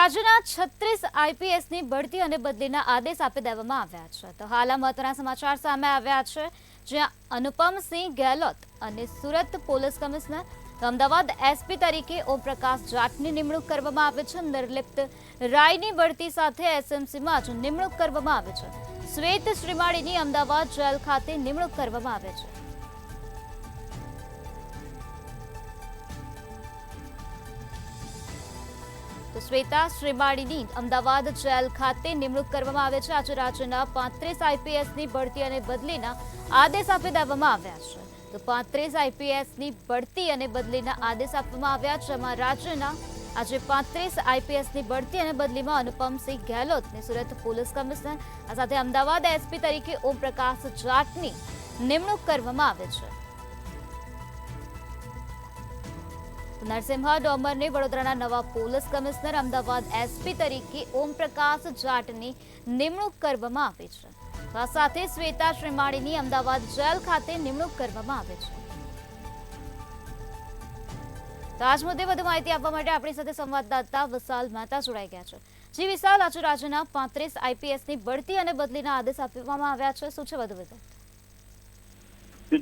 રાજ્યના 36 આઈપીએસની બઢતી અને બદલીના આદેશ આપી દેવામાં આવ્યા છે। તો હાલ આ મહત્વના સમાચાર સામે આવ્યા છે, જ્યાં અનુપમસિંહ ગેહલોત અને Surat police commissioner Ahmedabad SP તરીકે ઓમપ્રકાશ જાટની નિમણૂક કરવામાં આવી છે। નિર્લિપ્ત રાયની બઢતી સાથે એસએમસીમાં જ નિમણૂક કરવામાં આવી છે। શ્વેત શ્રીમાળીની અમદાવાદ જેલ ખાતે નિમણૂક કરવામાં આવી છે। તો શ્વેતા શ્રીમાળીની અમદાવાદ જેલ ખાતે નિમણૂક કરવામાં આવે છે। આજે રાજ્યના 35 આઈપીએસની બઢતી અને બદલીના આદેશ આપી દેવામાં આવ્યા છે। તો 35 આઈપીએસની બઢતી અને બદલીના આદેશ આપવામાં આવ્યા છે, જેમાં રાજ્યના આજે 35 આઈપીએસની બઢતી અને બદલીમાં અનુપમસિંહ ગેહલોતને સુરત પોલીસ કમિશનર આ સાથે અમદાવાદ એસપી તરીકે ઓમપ્રકાશ જાટની નિમણૂક કરવામાં આવે છે। નરસિમ્હા ડોમરને વડોદરાના નવા પોલીસ કમિશનર અમદાવાદ એસપી તરીકે ઓમપ્રકાશ જાટની નિમણૂક કરવામાં આવી છે। આ સાથે શ્વેતા શ્રીમાળીની અમદાવાદ જેલ ખાતે નિમણૂક કરવામાં આવે છે। તો આજ મુદ્દે વધુ માહિતી આપવા માટે આપણી સાથે સંવાદદાતા વિશાલ મહેતા જોડાઈ ગયા છે। જી વિશાલ, આજે રાજ્યના 35 આઈપીએસની બઢતી અને બદલીના આદેશ આપવામાં આવ્યા છે, શું છે વધુ વિગત?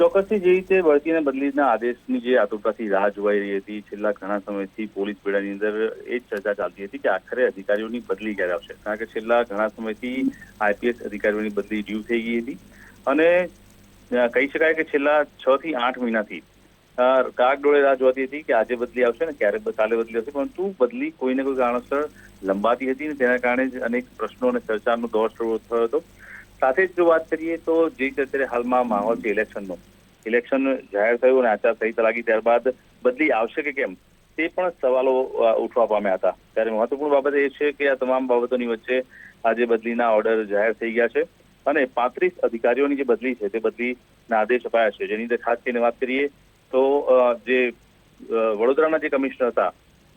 ચોક્કસથી જે રીતે બઢતી અને બદલીના આદેશની જે આતુરતાથી રાહ જોવાઈ રહી હતી, છેલ્લા ઘણા સમયથી પોલીસ બેડાની અંદર એ જ ચર્ચા ચાલતી હતી કે આખરે અધિકારીઓની બદલી ક્યારે આવશે। કારણ કે છેલ્લા ઘણા સમયથી આઈપીએસ અધિકારીઓની બદલી ડ્યુ થઈ ગઈ હતી અને કહી શકાય કે છેલ્લા 6 થી 8 મહિનાથી કાગડોળે રાહ જોવાતી હતી કે આજે બદલી આવશે ને ક્યારે કાલે બદલી આવશે, પરંતુ બદલી કોઈને કોઈ કારણસર લંબાતી હતી ને તેના કારણે જ અનેક પ્રશ્નો અને ચર્ચાનો દોર શરૂ થયો હતો। સાથે જ જો વાત કરીએ તો જે અત્યારે હાલમાં માહોલ છે ઇલેક્શન જાહેર થયું અને આચારસંહિતા લાગી ત્યારબાદ બદલી આવશે કે કેમ તે પણ સવાલો ઉઠવા પામ્યા હતા। ત્યારે મહત્વપૂર્ણ બાબત એ છે કે આ તમામ બાબતોની વચ્ચે આજે બદલીના ઓર્ડર જાહેર થઈ ગયા છે અને 35 અધિકારીઓની જે બદલી છે તે બદલીના આદેશ અપાયા છે। જેની અંદર ખાસ કરીને વાત કરીએ તો જે વડોદરાના જે કમિશનર હતા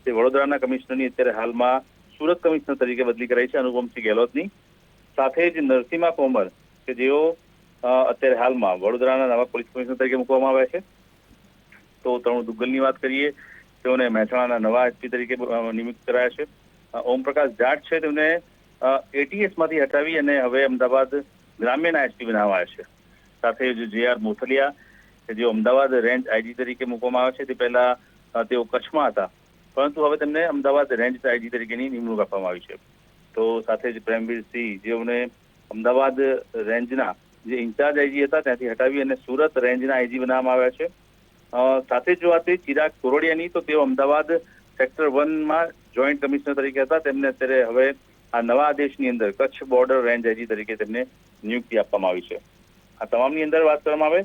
તે વડોદરાના કમિશનરની અત્યારે હાલમાં સુરત કમિશનર તરીકે બદલી કરાઈ છે અનુપમસિંહ ગેહલોતની। સાથે જ નરસિમ્હા કોમર કે જેઓ અત્યારે હાલમાં વડોદરાના નવા પોલીસ કમિશનર તરીકે મૂકવામાં આવ્યા છે। તો તરુણ દુગ્ગલની વાત કરીએ, તેઓને મહેસાણાના નવા એસપી તરીકે નિયુક્ત કરાયા છે। ઓમપ્રકાશ જાટ છે તેમને એટીએસમાંથી હટાવી અને હવે અમદાવાદ ગ્રામ્યના એસપી બનાવવામાં આવ્યા છે। સાથે જ જે આર મોથલિયા કે જેઓ અમદાવાદ રેન્જ આઈજી તરીકે મૂકવામાં આવ્યા છે, તે પહેલા તેઓ કચ્છમાં હતા, પરંતુ હવે તેમને અમદાવાદ રેન્જ આઈજી તરીકેની નિમણૂક આપવામાં આવી છે। તો સાથે જ પ્રેમવીરસિંહ જેઓને અમદાવાદ રેન્જના જે ઇન્ચાર્જ આઈજી હતા ત્યાંથી હટાવી અને સુરત રેન્જના આઈજી બનાવવામાં આવ્યા છે। સાથે જ જો વાત ચિરાગ કોરોડિયાની, તો તેઓ અમદાવાદ સેક્ટર 1માં જોઈન્ટ કમિશનર તરીકે હતા, તેમને અત્યારે હવે આ નવા આદેશની અંદર કચ્છ બોર્ડર રેન્જ આઈજી તરીકે તેમને નિયુક્તિ આપવામાં આવી છે। આ તમામની અંદર વાત કરવામાં આવે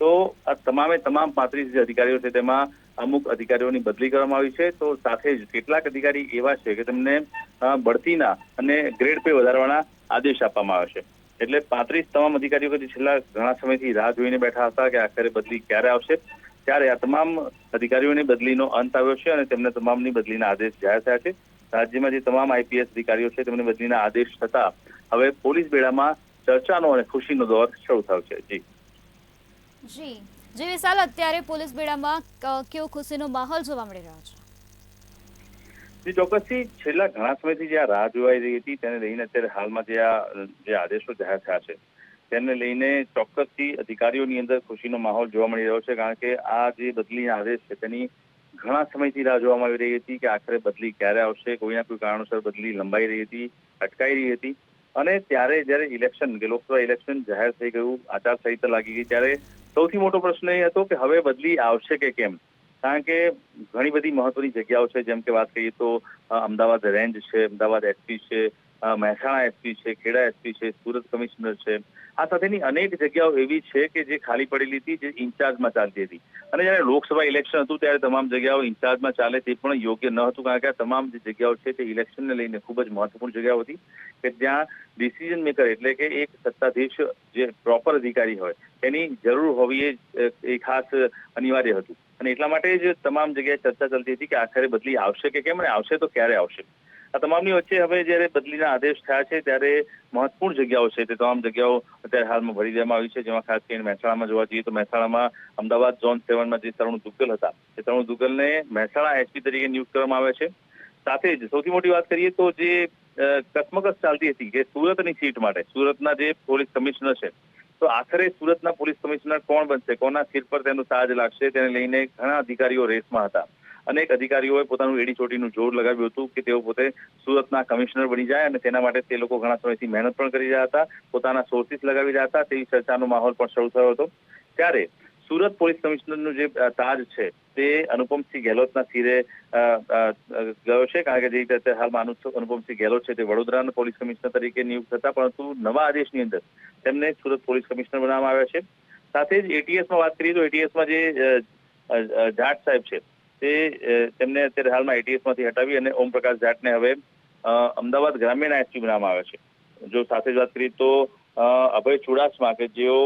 તો આ તમામ 35 જે અધિકારીઓ છે તેમાં અમુક અધિકારીઓની બદલી કરવામાં આવી છે। તો સાથે જ કેટલાક અધિકારી એવા છે કે તેમને બઢતીના અને ગ્રેડ પે વધારવાના આદેશ આપવામાં આવ્યા છે। એટલે 35 તમામ અધિકારીઓ કે જે છેલ્લા ઘણા સમયથી રાહ જોઈને બેઠા હતા કે આખરે બદલી ક્યારે આવશે, ત્યારે આ તમામ અધિકારીઓની બદલીનો અંત આવ્યો છે અને તેમને તમામની બદલીના આદેશ જાહેર થયા છે। રાજ્યમાં જે તમામ આઈપીએસ અધિકારીઓ છે તેમને બદલીના આદેશ થતા હવે પોલીસ બેડામાં ચર્ચાનો અને ખુશીનો દોર શરૂ થયો છે। જી વિશાલ, અત્યારે પોલીસ બેડામાં કેવો ખુશીનો માહોલ જોવા મળી રહ્યો છે? ચોક્કસથી છેલ્લા ઘણા સમયથી જે આ રાહ જોવાઈ રહી હતી તેને લઈને અત્યારે હાલમાં જે આદેશો જાહેર થયા છે તેને લઈને ચોક્કસથી અધિકારીઓની અંદર ખુશીનો માહોલ જોવા મળી રહ્યો છે। કારણ કે આ જે બદલીના આદેશ છે તેની ઘણા સમયથી રાહ જોવામાં આવી રહી હતી કે આખરે બદલી ક્યારે આવશે। કોઈના કોઈ કારણોસર બદલી લંબાઈ રહી હતી, અટકાઈ રહી હતી અને ત્યારે જયારે ઇલેક્શન કે લોકસભા ઇલેક્શન જાહેર થઈ ગયું, આચારસંહિતા લાગી ગઈ, ત્યારે સૌથી મોટો પ્રશ્ન એ હતો કે હવે બદલી આવશે કે કેમ। કારણ કે ઘણી બધી મહત્વની જગ્યાઓ છે, જેમ કે વાત કરીએ તો અમદાવાદ રેન્જ છે, અમદાવાદ એસપી છે, મહેસાણા એસપી છે, ખેડા એસપી છે, સુરત કમિશનર છે, આ સાથેની અનેક જગ્યાઓ એવી છે કે જે ખાલી પડેલી હતી, જે ઇન્ચાર્જમાં ચાલતી હતી અને જયારે લોકસભા ઇલેક્શન હતું ત્યારે તમામ જગ્યાઓ ઇન્ચાર્જમાં ચાલે તે પણ યોગ્ય ન હતું। કારણ કે આ તમામ જે જગ્યાઓ છે તે ઇલેક્શનને લઈને ખૂબ જ મહત્વપૂર્ણ જગ્યાઓ હતી કે જ્યાં ડિસિઝન મેકર એટલે કે એક સત્તાધીશ જે પ્રોપર અધિકારી હોય એની જરૂર હોવી એ ખાસ અનિવાર્ય હતું અને એટલા માટે જ તમામ જગ્યાએ ચર્ચા ચાલતી હતી કે આખરે બદલી આવશે કે કેમ અને આવશે તો ક્યારે આવશે। આ તમામની વચ્ચે હવે જયારે બદલીના આદેશ થયા છે ત્યારે મહત્વપૂર્ણ જગ્યાઓ છે તે તમામ જગ્યાઓ અત્યારે હાલમાં ભરી દેવામાં આવી છે। જેમાં ખાસ કરીને મહેસાણામાં જોવા જઈએ તો મહેસાણામાં અમદાવાદ ઝોન 7માં જે તરુણ દુગ્ગલ હતા તે તરુણ દુગ્ગલને મહેસાણા એસપી તરીકે નિયુક્ત કરવામાં આવ્યા છે। સાથે જ સૌથી મોટી વાત કરીએ તો જે કસમકસ ચાલતી હતી કે સુરતની સીટ માટે સુરતના જે પોલીસ કમિશનર છે, તો આખરે સુરતના પોલીસ કમિશનર કોણ બનશે, કોના સિર પર તેનું તાજ લાગશે, તેને લઈને ઘણા અધિકારીઓ રેસમાં હતા. અનેક અધિકારીઓએ પોતાનું એડી ચોટીનું જોર લગાવ્યું હતું કે તેઓ પોતે સુરતના કમિશનર બની જાય, અને તેના માટે તે લોકો ઘણા સમયથી મહેનત પણ કરી રહ્યા હતા, પોતાના સોર્સિસ લગાવી રહ્યા હતા. તેવી ચર્ચાનો માહોલ પણ શરૂ થયો હતો. ત્યારે સુરત પોલીસ કમિશનરનું જે તાજ છે તે અનુપમસિંહ ગેહલોતના સિરે ગયો છે, કારણ કે જે રીતે હાલમાં અનુપમસિંહ ગેહલોત છે તે વડોદરાના પોલીસ કમિશનર તરીકે નિયુક્ત હતા, પરંતુ નવા આદેશની અંદર તેમને સુરત પોલીસ કમિશનર બનાવવામાં આવ્યા છે. સાથે જ એટીએસમાં વાત કરીએ તો એટીએસમાં જે જાટ સાહેબ છે તે તેમને અત્યારે હાલમાં એટીએસમાંથી હટાવી અને ઓમપ્રકાશ જાટને હવે અમદાવાદ ગ્રામ્યના એસપી બનાવવામાં આવ્યા છે. જો સાથે જ વાત કરીએ તો અભય ચુડાસમા કે જેઓ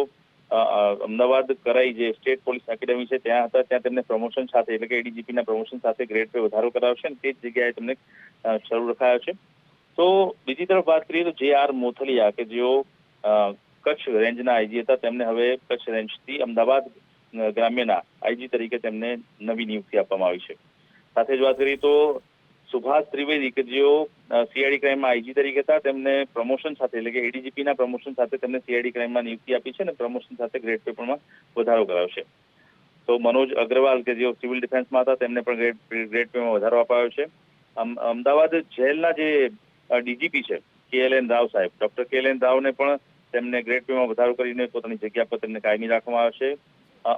અમદાવાદ કરાઈ જે સ્ટેટ પોલીસ એકેડેમી છે ત્યાં હતા, ત્યાં તેમને પ્રમોશન સાથે એટલે કે એડીજીપીના પ્રમોશન સાથે ગ્રેડ પે વધારો કરાવશે અને તે જ જગ્યાએ તેમને શરૂ રખાયો છે. તો બીજી તરફ વાત કરીએ તો જે.આર. મોથલિયા કે જેઓ કચ્છ રેન્જના આઈજી હતા, તેમને હવે કચ્છ રેન્જથી અમદાવાદ ગ્રામ્યના આઈજી તરીકે તેમને નવી નિયુક્તિ આપવામાં આવી છે. સાથે જ વાત કરીએ તો સુભાષ ત્રિવેદી કે જેઓ સીઆઈડી ક્રાઇમમાં આઈજી તરીકે હતા, તેમને પ્રમોશન સાથે એટલે કે એડીજીપીના પ્રમોશન સાથે તેમને સીઆઈડી ક્રાઇમમાં નિયુક્તિ આપી છે અને પ્રમોશન સાથે ગ્રેડ પે પણ વધારો કરાવશે. તો મનોજ અગ્રવાલ કે જેઓ સિવિલ ડિફેન્સમાં હતા, તેમને પણ ગ્રેડ પેમાં વધારો અપાયો છે. અમદાવાદ જેલના જે ડીજીપી છે કે.એલ.એન. રાવ સાહેબ, ડોક્ટર કે.એલ.એન. રાવને પણ તેમને ગ્રેડ પેમાં વધારો કરીને પોતાની જગ્યા પર તેમને કાયમી રાખવામાં આવશે.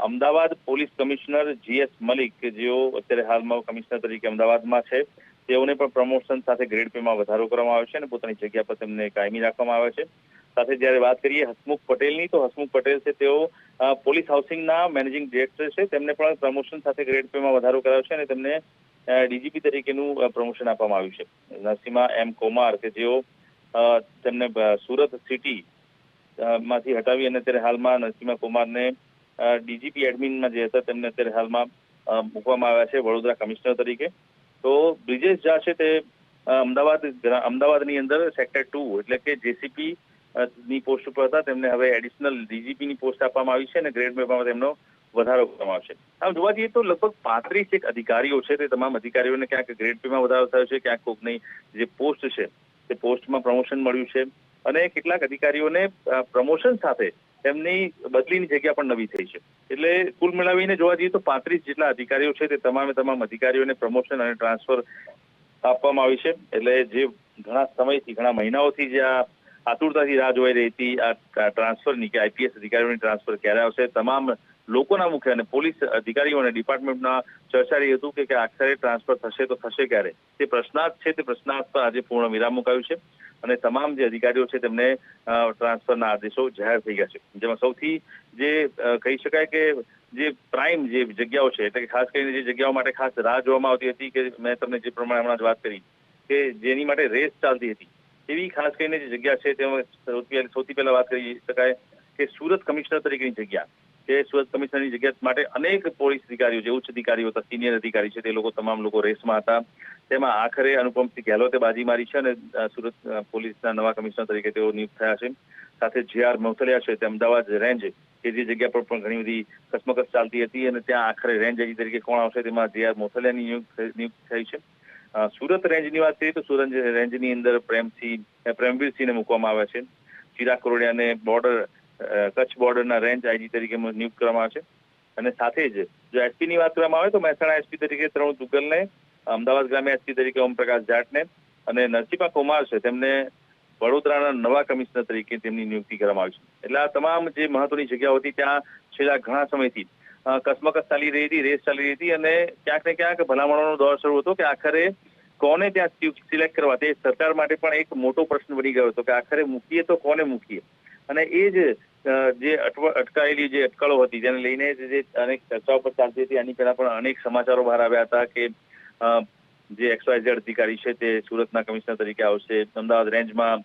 Ahmedabad police commissioner G S. Malik કે જેઓ અત્યારે હાલમાં કમિશનર તરીકે અમદાવાદમાં છે, તેઓને પણ પ્રમોશન સાથે ગ્રેડ પેમાં વધારો કરવામાં આવે છે અને પોતાની જગ્યા પર તેમને કાયમી રાખવામાં આવે છે. સાથે જ્યારે વાત કરીએ હસમુખ પટેલની, તો હસમુખ પટેલ છે તેઓ પોલીસ હાઉસિંગના મેનેજિંગ ડિરેક્ટર છે, તેમને પણ પ્રમોશન સાથે ગ્રેડ પેમાં વધારો કરાયો છે અને તેમને ડીજીપી તરીકેનું પ્રમોશન આપવામાં આવ્યું છે. નરસિમ્હા એમ કોમાર કે જેઓ તેમને સુરત સિટી માંથી હટાવી અને અત્યારે હાલમાં નરસિમ્હા કુમારને ડીજીપી એડમિનમાં જે હતા તેમને અત્યારે હાલમાં મૂકવામાં આવ્યા છે વડોદરા કમિશનર તરીકે. તો બ્રિજેશ ઝા છે તે અમદાવાદની અંદર સેક્ટર 2 એટલે કે જેસીપી ની પોસ્ટ ઉપર હતા, તેમને હવે એડિશનલ ડીજીપીની પોસ્ટ આપવામાં આવી છે અને ગ્રેડ પેમાં તેમનો વધારો કરવામાં આવશે. આમ જોવા જઈએ તો લગભગ 35 અધિકારીઓ છે, તે તમામ અધિકારીઓને ક્યાંક ગ્રેડ પેમાં વધારો થયો છે, ક્યાંક કોઈકની જે પોસ્ટ છે તે પોસ્ટમાં પ્રમોશન મળ્યું છે અને કેટલાક અધિકારીઓને પ્રમોશન સાથે તેમની બદલીની જગ્યા પણ નવી થઈ છે. એટલે કુલ મિલાવીને જોવા જઈએ તો 35 જેટલા અધિકારીઓ છે તે તમામ અધિકારીઓને પ્રમોશન અને ટ્રાન્સફર આપવામાં આવી છે. એટલે જે ઘણા સમયથી ઘણા મહિનાઓથી જે આતુરતાથી રાહ જોઈ રહી હતી આ ટ્રાન્સફરની કે આઈપીએસ અધિકારીઓની ટ્રાન્સફર ક્યારે આવશે, તમામ લોકોના મુખ્ય અને પોલીસ અધિકારીઓ અને ડિપાર્ટમેન્ટના ચર્ચા રહી હતું કે આખરે ટ્રાન્સફર થશે તો થશે ક્યારે. તે પ્રશ્નાર્થ છે, તે પ્રશ્નાર્થ પર આજે પૂર્ણ વિરામ મુકાયું છે અને તમામ જે અધિકારીઓ છે તેમને ટ્રાન્સફરના આદેશો જાહેર થઈ ગયા છે. જેમાં સૌથી જે કહી શકાય કે જે પ્રાઇમ જે જગ્યાઓ છે, એટલે કે ખાસ કરીને જે જગ્યાઓ માટે ખાસ રાહ જોવામાં આવતી હતી કે મેં તમને જે પ્રમાણે હમણાં જ વાત કરી કે જેની માટે રેસ ચાલતી હતી, એવી ખાસ કરીને જે જગ્યા છે તેમાં સૌથી પહેલા વાત કરી શકાય કે સુરત કમિશનર તરીકેની જગ્યા કે સુરત કમિશનરની જગ્યા માટે અનેક પોલીસ અધિકારીઓ જે ઉચ્ચ અધિકારીઓ હતા, સિનિયર અધિકારી છે, તે લોકો તમામ લોકો રેસમાં હતા. તેમાં આખરે અનુપમસિંહ ગેહલોતે બાજી મારી છે અને સુરત પોલીસના નવા કમિશનર તરીકે તેઓ નિયુક્ત થયા છે. સાથે જે.આર. મોથલિયા છે તે અમદાવાદ રેન્જ કે જે જગ્યા પર પણ ઘણી બધી કસમકસ ચાલતી હતી અને ત્યાં આખરે રેન્જ આઈજી તરીકે કોણ આવશે તેમાં જે.આર. મોથલિયાની નિયુક્ત થઈ છે. સુરત રેન્જની વાત કરીએ તો સુરત રેન્જની અંદર પ્રેમવીરસિંહને મૂકવામાં આવ્યા છે. ચિરાગ કરોડિયાને કચ્છ બોર્ડરના રેન્જ આઈજી તરીકે નિયુક્ત કરવામાં આવે છે. અને સાથે જ જો એસપીની વાત કરવામાં આવે તો મહેસાણા એસપી તરીકે તરુણ દુગ્ગલને, અમદાવાદ ગ્રામ્ય એસપી તરીકે ઓમપ્રકાશ જાટને અને નરસિમ્હા કુમાર છે તેમને વડોદરાના નવા કમિશનર તરીકે તેમની નિયુક્તિ કરવામાં આવી છે. એટલે આ તમામ જે મહત્વની જગ્યાઓ હતી ત્યાં છેલ્લા ઘણા સમયથી કસમકસ ચાલી રહી હતી, રેસ ચાલી રહી હતી અને ક્યાંક ને ક્યાંક ભલામણોનો દોર શરૂ હતો કે આખરે કોને ત્યાં સિલેક્ટ કરવા તે સરકાર માટે પણ એક મોટો પ્રશ્ન બની ગયો હતો કે આખરે મૂકીએ તો કોને મૂકીએ. અને એ જ જે અટકાયેલી જે અટકળો હતી જેને લઈને જે અનેક ચર્ચાઓ પર ચાલતી હતી, આની પહેલા પણ અનેક સમાચારો બહાર આવ્યા હતા કે જે XYZ અધિકારી છે તે સુરતના કમિશનર તરીકે આવશે, અમદાવાદ રેન્જમાં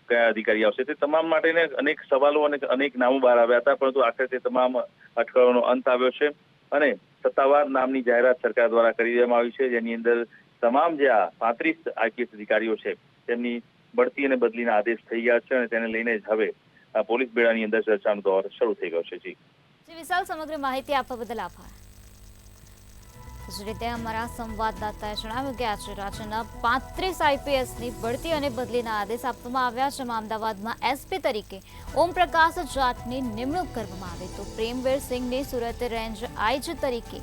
કયા અધિકારી આવશે, તે તમામ માટેને અનેક સવાલો અને અનેક નામો બહાર આવ્યા હતા, પરંતુ આખરે તે તમામ અટકળોનો અંત આવ્યો છે અને સત્તાવાર નામની જાહેરાત સરકાર દ્વારા કરી દેવામાં આવી છે, જેની અંદર તમામ જે આ 35 આઈપીએસ અધિકારીઓ છે તેમની બઢતી અને બદલીના આદેશ થઈ ગયા છે અને તેને લઈને જ હવે પોલીસ બેડાની અંદર ચર્ચાનો દોર શરૂ થઈ ગયો છે. જી વિશાલ, સમગ્ર માહિતી આપવા બદલ આભાર. જ રીતે અમારા સંવાદદાતાએ જણાવ્યું કે આજે રાજ્યના 35 આઈપીએસની બઢતી અને બદલીના આદેશ આપવામાં આવ્યા છે. અમદાવાદમાં એસપી તરીકે ઓમપ્રકાશ જાટની નિમણૂક કરવામાં આવી તો પ્રેમવીર સિંહની સુરત રેન્જ આઈજી તરીકે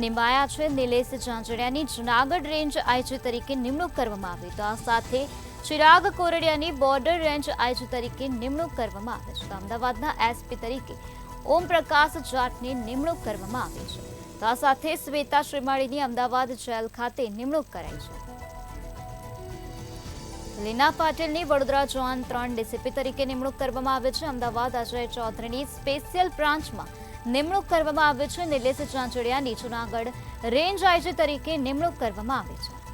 નિમાયા છે. નિલેશ ઝાંઝડિયાની જૂનાગઢ રેન્જ આઈજી તરીકે નિમણૂક કરવામાં આવી તો આ સાથે ચિરાગ કોરડિયાની બોર્ડર રેન્જ આઈજી તરીકે નિમણૂક કરવામાં આવી છે. તો અમદાવાદના એસપી તરીકે ઓમપ્રકાશ જાટની નિમણૂક કરવામાં આવી છે. તો આ સાથે શ્વેતા શ્રીમાળીની અમદાવાદ જેલ ખાતે નિમણૂક કરાઈ છે. લીના પાટીલની વડોદરા ઝોન 3 ડીસીપી તરીકે નિમણૂક કરવામાં આવે છે. અમદાવાદ અજય ચૌધરીની સ્પેશિયલ બ્રાન્ચમાં નિમણૂક કરવામાં આવે છે. નિલેશ ઝાંઝડિયાની જૂનાગઢ રેન્જ આઈજી તરીકે નિમણૂક કરવામાં આવી છે.